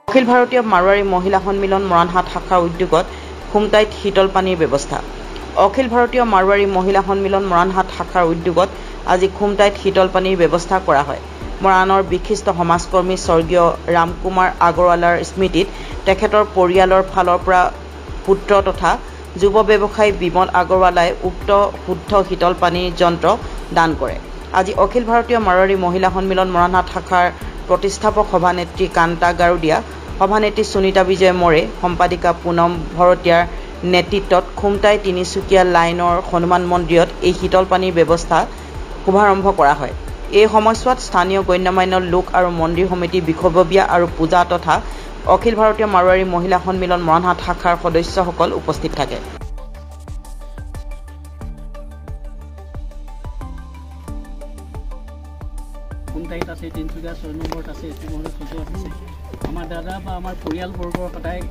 অখিল ভাৰতীয় মাৰোৱাৰী মহিলা সন্মিলন মৰাণহাট শাখাৰ উদ্যোগত খুমটাইত শীতল পানীৰ ব্যৱস্থা। অখিল ভাৰতীয় মাৰোৱাৰী মহিলা সন্মিলন মৰাণহাট শাখাৰ উদ্যোগত আজি খুমটাইত শীতল পানীৰ ব্যৱস্থা কৰা হয়। মৰাণৰ বিশিষ্ট সমাজকৰ্মী স্বৰ্গীয় ৰামকুমাৰ আগৰৱালাৰ স্মৃতিত তেখেতৰ পৰিয়ালৰ ফালৰ পৰা পুত্ৰ তথা যুৱ ব্যৱসায়ী বিমল আগৰৱালাই উক্ত শুদ্ধ শীতল পানীৰ যন্ত্ৰ দান কৰে। আজি অখিল ভাৰতীয় মাৰোৱাৰী মহিলা সন্মিলন মৰাণহাট শাখাৰ প্ৰতিষ্ঠাপক সভানেত্ৰী কান্তা গাৰুডিয়া, সভানেত্ৰী সুনীতা বিজয় মৰে, সম্পাদিকা পুনম ভৰতীয়াৰ নেতৃত্বত খুমটাই তিনিচুকীয়া লাইনৰ হনুমান মন্দিৰত এই শীতল পানীৰ ব্যৱস্থা শুভাৰম্ভ কৰা হয়। এই সময়ছোৱাত স্থানীয় গণ্যমান্য লোক আৰু মন্দিৰ সমিতি বিষয়ববীয়া আৰু পূজা তথা অখিল ভাৰতীয় মাৰোৱাৰী মহিলা সন্মিলন মৰাণহাট শাখাৰ সদস্যসকল উপস্থিত থাকে। খুমটাইত আছে, তিনিচুকীয়া 6 নম্বৰত আছে, আছে। আমাৰ দাদা বা আমাৰ পৰিয়ালবৰ্গৰ সদায়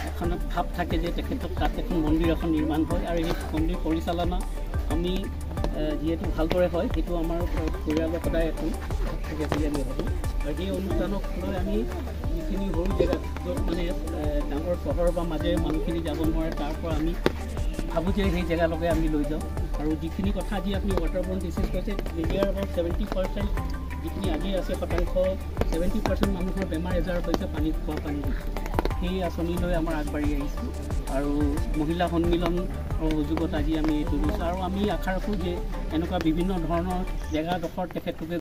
এখন ভাৱ থাকে যে তেখেতক তাত এখন মন্দিৰ এখন নিৰ্মাণ হয় আৰু এই মন্দিৰ পৰিচালনা আমি যিহেতু ভালদৰে হয় সেইটো আমাৰ পৰিয়ালৰ সদায় এখন ভাৱ থাকে বুলি আমি ভাবোঁ। আৰু সেই অনুষ্ঠানক লৈ আমি যিখিনি সৰু জেগাত য'ত মানে ডাঙৰ চহৰ বা মাজেৰে মানুহখিনি যাব নোৱাৰে তাৰ পৰা আমি ভাবোঁ যে সেই জেগালৈকে আমি লৈ যাওঁ। আৰু যিখিনি কথা আজি আপুনি ৱাটাৰবৰ্ণ ডিচিজ কৈছে, ইণ্ডিয়াৰ about 70% যিখিনি আজি আছে শতাংশ 70% মানুহৰ বেমাৰ আজাৰ হৈছে পানীত খোৱা পানী। সেই আঁচনিলৈ আমাৰ আগবাঢ়ি আহিছোঁ আৰু মহিলা সন্মিলনৰ সুযোগত আজি আমি এইটো লৈছোঁ আৰু আমি আশা ৰাখোঁ যে এনেকুৱা বিভিন্ন ধৰণৰ জেগাডোখৰত তেখেতলোকে